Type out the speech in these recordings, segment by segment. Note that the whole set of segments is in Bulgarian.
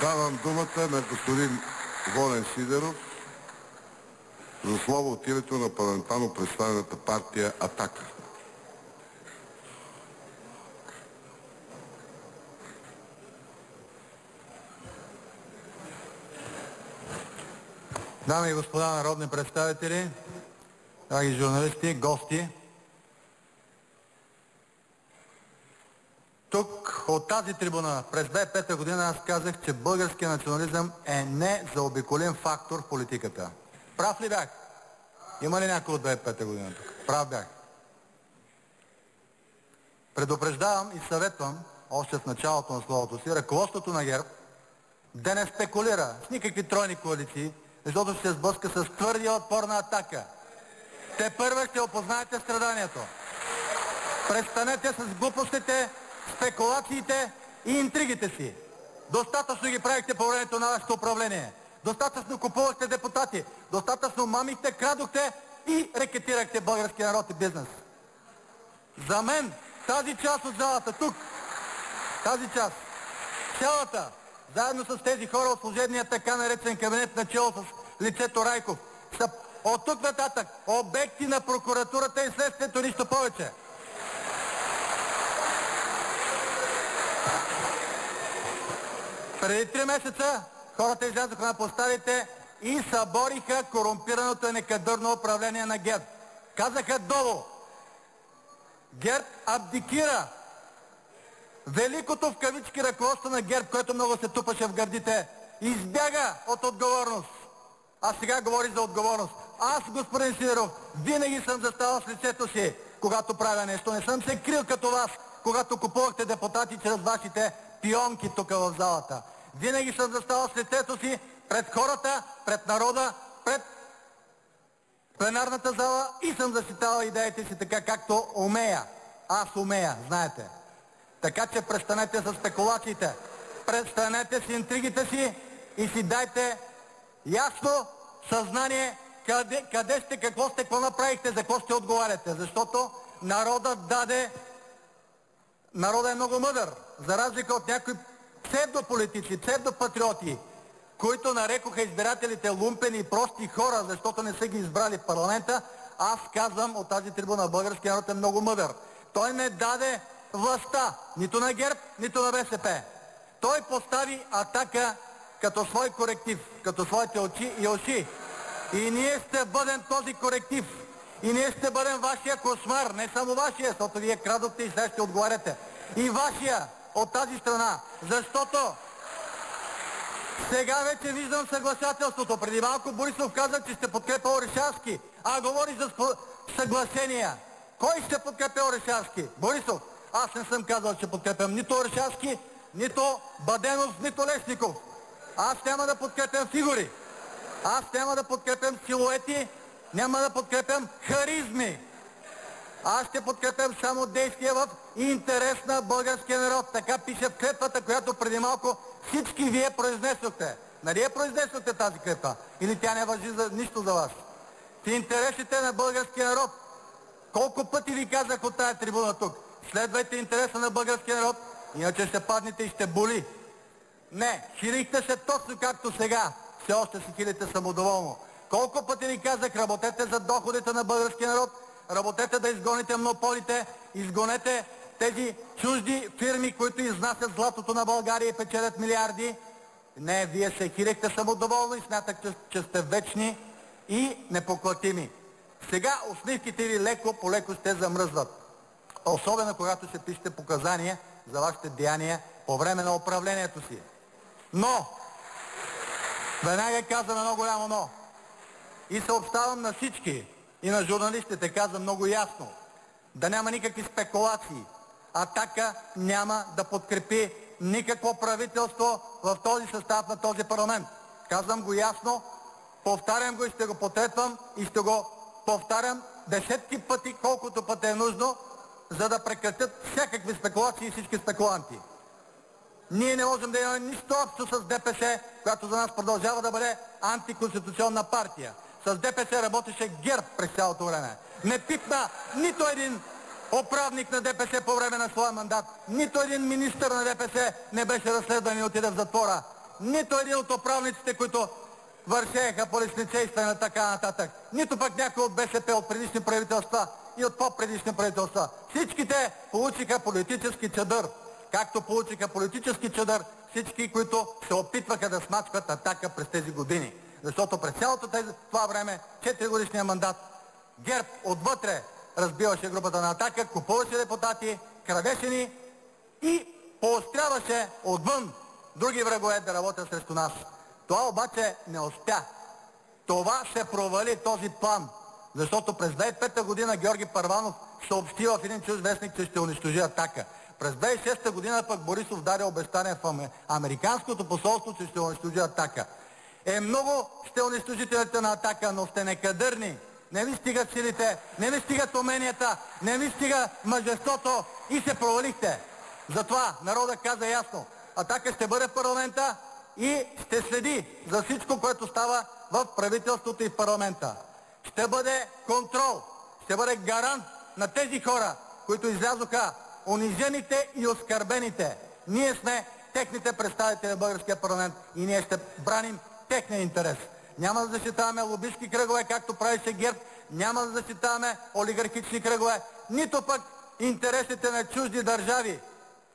Давам думата на господин Волен Сидеров за слово от името на парламентарно представената партия „Атака”. Дами и господа народни представители, драги журналисти, гости, тук от тази трибуна през 2005 година аз казах, че българският национализъм е незаобиколим фактор в политиката. Прав ли бях? Има ли някой от 2005 година тук? Прав бях. Предупреждавам и съветвам още в началото на словото си ръководството на ГЕРБ да не спекулира с никакви тройни коалиции, защото ще се сблъска с твърдия отпор на Атака. Те първа ще опознаете страданието. Престанете с глупостите, спекулациите и интригите си. Достатъчно ги правихте по времето на вашето управление. Достатъчно купувахте депутати. Достатъчно мамихте, крадохте и рекетирахте българския народ и бизнес. За мен тази част от залата тук, тази част, цялата, заедно с тези хора от служебния така наречен кабинет начело с лицето Райков, са от тук нататък обекти на прокуратурата и следствието, нищо повече. Преди 3 месеца хората излязоха на площадите и събориха корумпираното и некадърно управление на ГЕРБ. Казаха долу. ГЕРБ абдикира. Великото в кавички ръководство на ГЕРБ, което много се тупаше в гърдите, избяга от отговорност. А сега говори за отговорност. Аз, господин Сидеров, винаги съм заставал с лицето си, когато правя нещо. Не съм се крил като вас, когато купувахте депутати чрез вашите пионки тук в залата. Винаги съм заставал с лицето си пред хората, пред народа, пред пленарната зала и съм защитавал идеите си така, както умея. Аз умея, знаете. Така че престанете с спекулациите, престанете с интригите си и си дайте ясно съзнание къде сте, какво сте, какво направихте, за какво ще отговаряте. Защото народът даде... Народът е много мъдър, за разлика от някои псевдополитици, псевдопатриоти, които нарекоха избирателите лумпени и прости хора, защото не са ги избрали в парламента. Аз казвам от тази трибуна, българския народ е много мъдър. Той не даде властта нито на ГЕРБ, нито на БСП. Той постави Атака като свой коректив, като своите очи и уши. И ние ще бъдем този коректив. И ние ще бъдем вашия кошмар, не само вашия, защото вие крадохте и сега ще отговаряте. И вашия от тази страна, защото сега вече виждам съгласателството. Преди малко Борисов каза, че ще подкрепя Орешарски, а говори за съгласения. Кой ще подкрепя Орешарски? Борисов. Аз не съм казал, че подкрепям нито Орешарски, нито Баденов, нито Лесников. Аз няма да подкрепям фигури. Аз няма да подкрепям силуети, няма да подкрепям харизми. Аз ще подкрепям само действия в интерес на българския народ. Така пише в клетвата, която преди малко всички вие произнесохте. Нали я произнесохте тази клетва? Или тя не важи за нищо за вас? В интересите на българския народ. Колко пъти ви казах от тая трибуна тук? Следвайте интереса на българския народ, иначе ще паднете и ще боли. Не, хилихте се точно както сега. Все още се хилите самодоволно. Колко пъти ви казах, работете за доходите на българския народ, работете да изгоните монополите, изгонете тези чужди фирми, които изнасят златото на България и печелят милиарди. Не, вие се хилихте самодоволно и смятахте, че сте вечни и непоклатими. Сега усмивките ви леко по леко ще замръзват. Особено когато ще пишете показания за вашите деяния по време на управлението си. Но, веднага казвам едно голямо но. И съобщавам на всички, и на журналистите, казвам много ясно, да няма никакви спекулации. Атака няма да подкрепи никакво правителство в този състав на този парламент. Казвам го ясно, повтарям го и ще го потретвам и ще го повтарям десетки пъти, колкото пъти е нужно, за да прекратят всякакви спекулации и всички спекуланти. Ние не можем да имаме нищо общо с ДПС, която за нас продължава да бъде антиконституционна партия. С ДПС работеше ГЕРБ през цялото време. Не пипна нито един управник на ДПС по време на своя мандат. Нито един министър на ДПС не беше разследван и отиде в затвора. нито един от управниците, които вършееха полицейства и на така нататък, нито пък някой от БСП, от предишни правителства и от по-предишни правителства. Всичките получиха политически чадър. Както получиха политически чадър всички, които се опитваха да смачкат Атака през тези години. Защото през цялото това време, 4-годишния мандат, ГЕРБ отвътре разбиваше групата на Атака, купуваше депутати, крадеше ни и поощряваше отвън други врагове да работят срещу нас. Това обаче не успя. Това се провали, този план. Защото през 2005 година Георги Първанов съобщи в един чуж вестник, че ще унищожи Атака. През 2006 година пък Борисов даде обещание в американското посолство, че ще унищожи Атака. Много сте унищожителите на Атака, но сте некадърни. Не ви стигат силите, не ви стигат уменията, не ви стига мъжеството и се провалихте. Затова народът каза ясно: Атака ще бъде в парламента и ще следи за всичко, което става в правителството и в парламента. Ще бъде контрол, ще бъде гарант на тези хора, които излязоха унижените и оскърбените. Ние сме техните представители в българския парламент и ние ще браним техния интерес. Няма да защитаваме лобистки кръгове, както правише ГЕРБ, няма да защитаваме олигархични кръгове, нито пък интересите на чужди държави,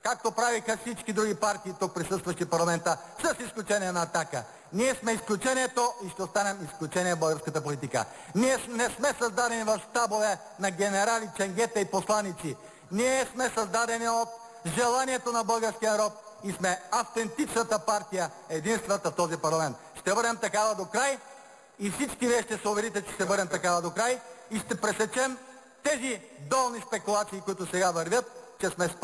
както правиха всички други партии тук присъстващи в парламента, с изключение на Атака. Ние сме изключението и ще останем изключение в българската политика. Ние не сме създадени в щабове на генерали, ченгета и посланици. Ние сме създадени от желанието на българския народ и сме автентичната партия, единствената в този парламент. Ще бъдем такава до край и всички вие ще се уверите, че ще бъдем такава до край и ще пресечем тези долни спекулации, които сега вървят, че сме се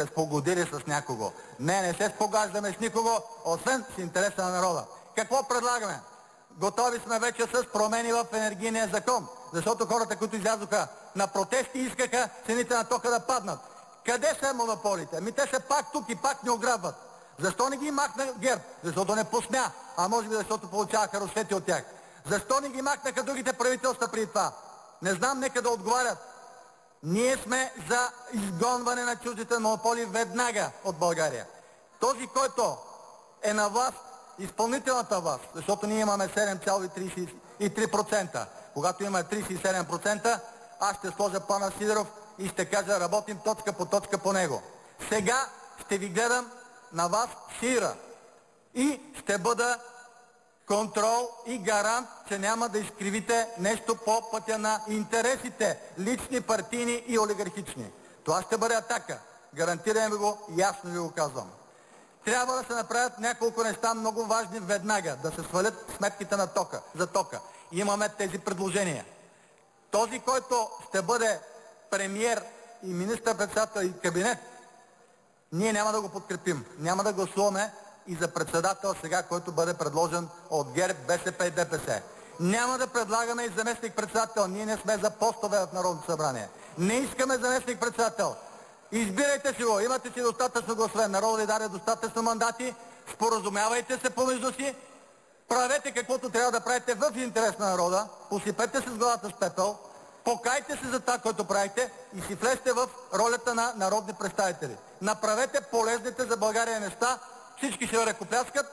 спогодили с някого. Не се спогаждаме с никого, освен с интереса на народа. Какво предлагаме? Готови сме вече с промени в енергийния закон, защото хората, които излязоха на протести, искаха цените на тока да паднат. Къде са монополите? Те са пак тук и пак ни ограбват. Защо не ги махна ГЕРБ? Защото не посмя, а може би защото получаваха рушети от тях. Защо не ги махнаха другите правителства преди това? Не знам, нека да отговарят. Ние сме за изгонване на чуждите монополи веднага от България. Този, който е на власт, изпълнителната власт, защото ние имаме 7,33%. Когато имаме 37%, аз ще сложа плана Сидеров и ще кажа: работим точка по точка по него. Сега ще ви гледам на вас Сидера и ще бъда контрол и гарант, че няма да изкривите нещо по пътя на интересите, лични, партийни и олигархични. Това ще бъде Атака. Гарантирам ви го, ясно ви го казвам. Трябва да се направят няколко неща много важни веднага. Да се свалят сметките на за тока. Имаме тези предложения. Този, който ще бъде премиер и министър-председател и кабинет, ние няма да го подкрепим. Няма да гласуваме и за председател сега, който бъде предложен от ГЕРБ, БСП и ДПС. Няма да предлагаме и заместник-председател. Ние не сме за постове в Народното събрание. Не искаме заместник-председател. Избирайте си го. Имате си достатъчно гласове. Народът ви даде достатъчно мандати. Споразумявайте се помежду си. Правете каквото трябва да правите в интерес на народа. Посипете се с главата с пепел. Покайте се за това, което правите и си влезте в ролята на народни представители. Направете полезните за България неща. Всички ще ръкопляскат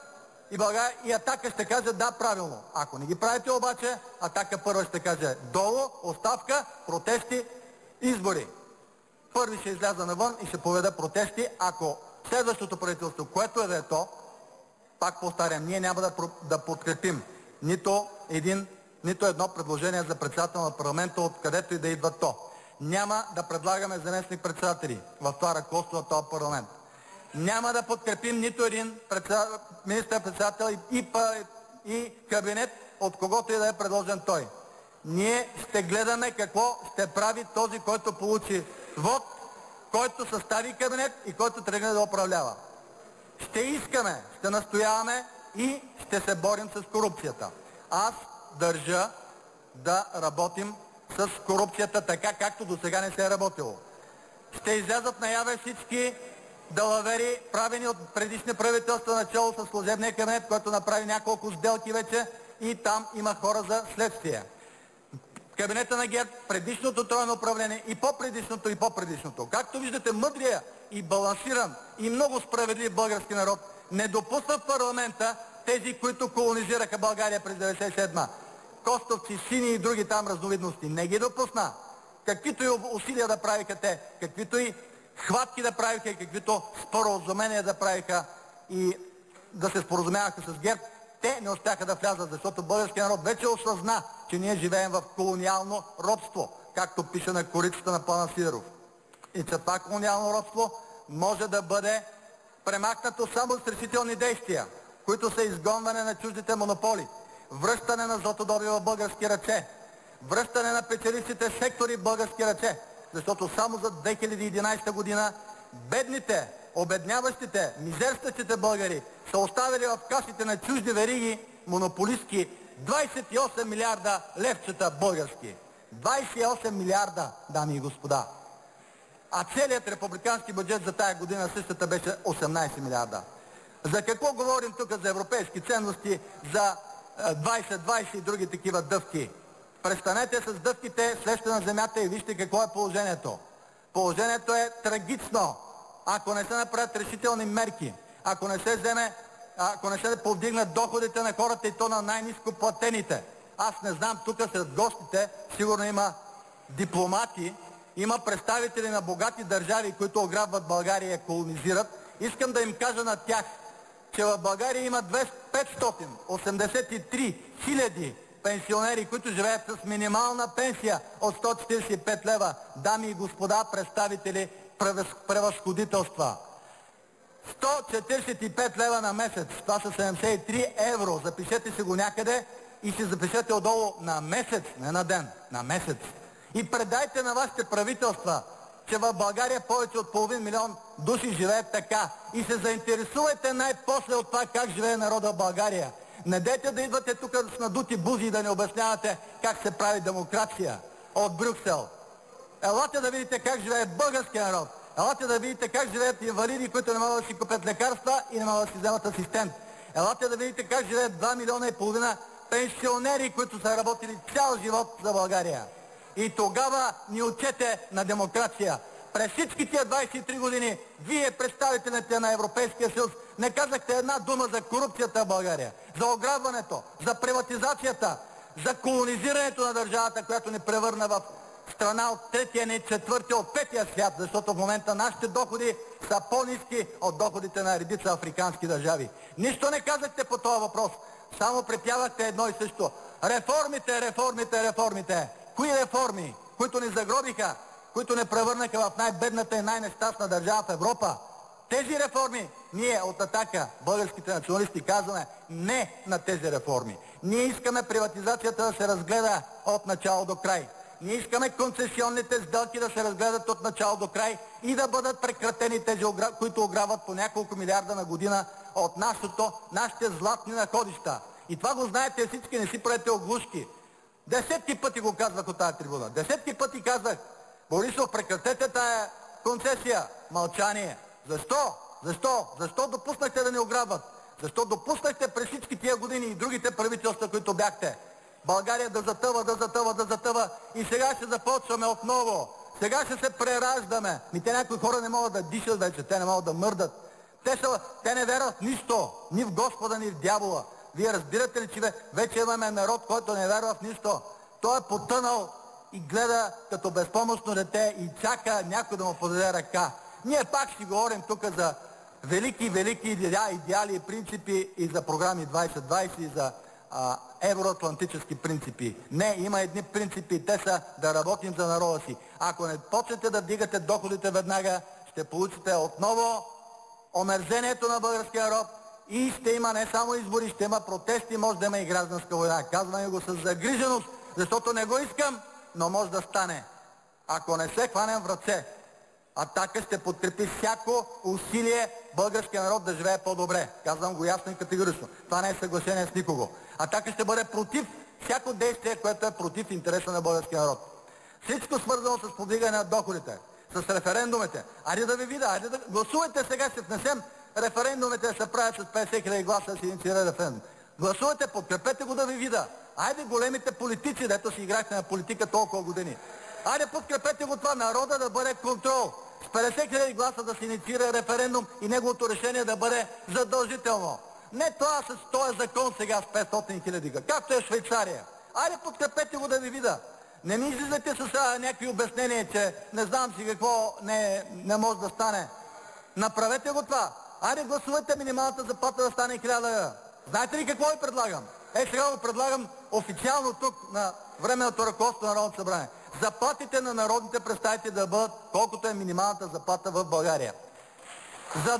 и България и Атака ще каже: да, правилно. Ако не ги правите обаче, Атака първа ще каже: долу, оставка, протести, избори. Първи ще изляза навън и ще поведа протести, ако следващото правителство, което е да е то, пак повтарям, ние няма да подкрепим нито едно предложение за председател на парламента, откъдето и да идва то. Няма да предлагаме заместник-председатели в това ръководство на този парламент. Няма да подкрепим нито един министър-председател и кабинет, от когото и да е предложен той. Ние ще гледаме какво ще прави този, който получи вот, който състави кабинет и който тръгне да управлява. Ще искаме, ще настояваме и ще се борим с корупцията. Аз държа да работим с корупцията така, както до сега не се е работило. Ще излязат наяве всички далавери, правени от предишни правителства, начало с служебния кабинет, който направи няколко сделки вече и там има хора за следствие. Кабинета на ГЕРБ, предишното тройно управление и по-предишното и по-предишното. Както виждате, мъдрия и балансиран и много справедлив български народ не допусна в парламента тези, които колонизираха България през 1997. Костовци, сини и други там разновидности. Не ги допусна. Каквито и усилия да правиха те, каквито и хватки да правиха и каквито споразумения да правиха и да се споразумяваха с ГЕРБ, те не успяха да влязат, защото българският народ вече осъзна, че ние живеем в колониално робство, както пише на корицата на Пламен Сидеров. И че това колониално робство може да бъде премахнато само с решителни действия, които са изгонване на чуждите монополи, връщане на златодобива в български ръце, връщане на печелившите сектори в български ръце, защото само за 2011 година бедните, обедняващите, мизерстващите българи са оставили в касите на чужди вериги монополистки 28 милиарда левчета български. 28 милиарда, дами и господа. А целият републикански бюджет за тая година същата беше 18 милиарда. За какво говорим тук? За европейски ценности, за 2020 и други такива дъвки. Престанете с дъвките, слезте на земята и вижте какво е положението. Положението е трагично. Ако не се направят решителни мерки, ако не се повдигнат доходите на хората и то на най-ниско платените. Аз не знам, тук сред гостите сигурно има дипломати, има представители на богати държави, които ограбват България и я колонизират. Искам да им кажа на тях, че в България има 583 хиляди пенсионери, които живеят с минимална пенсия от 145 лева. Дами и господа, представители превъзходителства. 145 лева на месец. Това са 73 евро. Запишете си го някъде и си запишете отдолу на месец, не на ден, на месец. И предайте на вашите правителства, че в България повече от половин милион души живеят така. И се заинтересувайте най-после от това как живее народа в България. Не дейте да идвате тук с надути бузи и да не обяснявате как се прави демокрация от Брюксел. Елате да видите как живее българския народ. Елате да видите как живеят инвалиди, които не могат да си купят лекарства и не могат да си вземат асистент. Елате да видите как живеят 2 милиона и половина пенсионери, които са работили цял живот за България. И тогава ни учете на демокрация. През всички тия 23 години вие, представителите на Европейския съюз, не казахте една дума за корупцията в България, за ограбването, за приватизацията, за колонизирането на държавата, която ни превърна в страна от третия, не четвъртия, от петия свят, защото в момента нашите доходи са по-ниски от доходите на редица африкански държави. Нищо не казахте по този въпрос, само припявахте едно и също. Реформите, реформите, реформите. Кои реформи? Които ни загробиха, които не превърнаха в най-бедната и най-нещастна държава в Европа. Тези реформи, ние от Атака, българските националисти, казваме не на тези реформи. Ние искаме приватизацията да се разгледа от начало до край. Ние искаме концесионните сделки да се разгледат от начало до край и да бъдат прекратени тези, които ограбват по няколко милиарда на година от нашите златни находища. И това го знаете всички, не си правете оглушки. Десетки пъти го казвах от тази трибуна. Десетки пъти казах: Борисов, прекратете тая концесия. Мълчание. Защо? Защо? Защо допуснахте да ни ограбват? Защо допуснахте през всички тия години и другите правителства, които бяхте, България да затъва, да затъва, да затъва и сега ще започваме отново. Сега ще се прераждаме. Те някои хора не могат да дишат вече, те не могат да мърдат. Те не вярват в нищо, ни в Господа, ни в дявола. Вие разбирате ли, че вече имаме народ, който не вярва в нищо? Той е потънал и гледа като безпомощно дете и чака някой да му подаде ръка. Ние пак ще говорим тук за велики идеали и принципи и за програми 2020 и за евроатлантически принципи. Не, има едни принципи, те са да работим за народа си. Ако не почнете да вдигате доходите веднага, ще получите отново омерзението на българския народ и ще има не само избори, ще има протести, може да има и гражданска война. Казваме го с загриженост, защото не го искам, но може да стане. Ако не се хванем в ръце, Атака ще подкрепи всяко усилие българския народ да живее по-добре. Казвам го ясно и категорично. Това не е съглашение с никого. Атака ще бъде против всяко действие, което е против интереса на българския народ. Всичко свързано с повдигане на доходите, с референдумите. Айде да ви видя, айде да гласувайте сега, ще внесем референдумите да се правят с 50 000 гласа да се инициира референдум. Гласувайте, подкрепете го да ви видя. Айде големите политици, дето си играхте на политика толкова години. Айде подкрепете го това, народа да бъде контрол. с 50 000 гласа да се инициира референдум и неговото решение да бъде задължително. Не това с този закон сега с 500 000, както е в Швейцария. Айде подкрепете го да ви видя. Не ми излизате с някакви обяснения, че не знам си какво не може да стане. Направете го това. Айде гласувайте минималната заплата да стане 1000 лева. Знаете ли какво ви предлагам? Сега го предлагам официално тук на временното ръководство на Народното събрание. Заплатите на народните представители да бъдат колкото е минималната заплата в България. За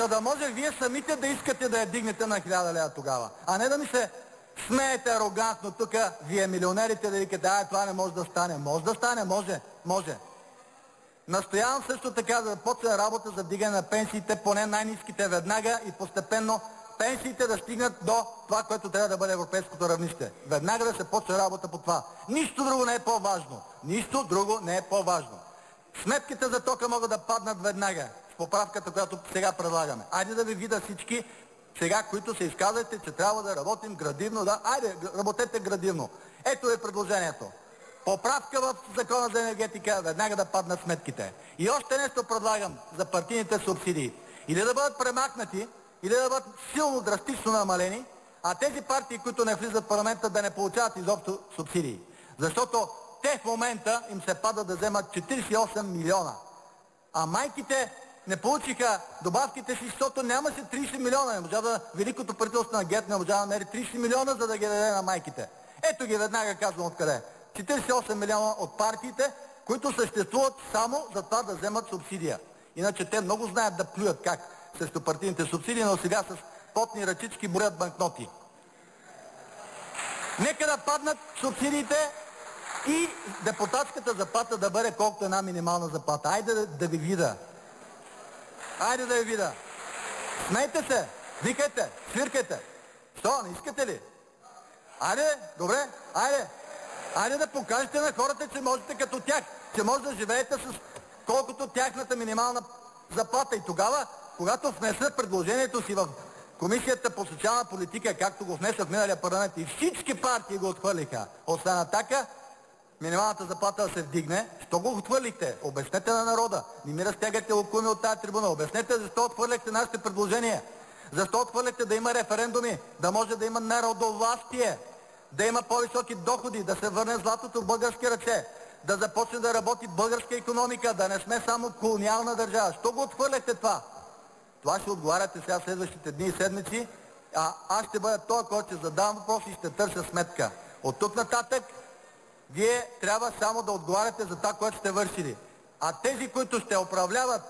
да може вие самите да искате да я дигнете на 1000 лева тогава. А не да ми се смеете арогантно тук, вие милионерите, да викате, това не може да стане. Може да стане, може. Настоявам също така да започне работа за вдигане на пенсиите, поне най-ниските веднага и постепенно пенсиите да стигнат до това, което трябва да бъде европейското равнище. Веднага да се почне работа по това. Нищо друго не е по-важно. Сметките за тока могат да паднат веднага с поправката, която сега предлагаме. Айде да ви видя всички сега, които се изказвате, че трябва да работим градивно. Айде, работете градивно. Ето е предложението. Поправка в Закона за енергетика, веднага да паднат сметките. И още нещо предлагам за партийните субсидии. Или да бъдат премахнати, или да бъдат силно, драстично намалени, а тези партии, които не влизат в парламента, да не получават изобщо субсидии. Защото те в момента им се пада да вземат 48 милиона. А майките не получиха добавките си, защото нямаше 30 милиона. Великото правителство на ГЕРБ не можа да намери 30 милиона, за да ги даде на майките. Ето ги веднага казвам откъде. 48 милиона от партиите, които съществуват само за това да вземат субсидия. Иначе те много знаят да плюят как срещу партийните субсидии, но сега с потни ръчички броят банкноти. Нека да паднат субсидиите и депутатската заплата да бъде колкото една минимална заплата. Айде да ви видя. Смейте се, викайте, свиркайте. Що, не искате ли? Айде, добре, айде да покажете на хората, че можете като тях, че може да живеете с колкото тяхната минимална заплата. И тогава, когато внесат предложението си в Комисията по социална политика, както го внесат в миналия парламент и всички партии го отхвърлиха, освен Атака, минималната заплата да се вдигне, що го отхвърлихте? Обяснете на народа. Не ми разтягайте лукуми от тази трибуна. Обяснете защо отхвърляхте нашите предложения. Защо отхвърляхте да има референдуми, да може да има народовластие, да има по-високи доходи, да се върне златото в български ръце, да започне да работи българска икономика, да не сме само колониална държава. Що го отхвърляхте това? Това ще отговаряте сега следващите дни и седмици, а аз ще бъда този, който ще задавам въпрос и ще търся сметка. От тук нататък вие трябва само да отговаряте за това, което сте вършили. А тези, които ще управляват,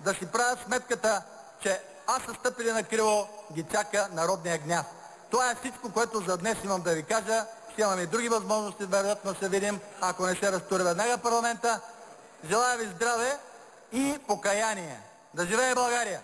да си правят сметката, че аз са стъпили на крило, ги чака народния гняв. Това е всичко, което за днес имам да ви кажа. Ще имаме и други възможности, вероятно ще видим, ако не се разтури веднага парламента. Желая ви здраве и покаяние. Да живее България!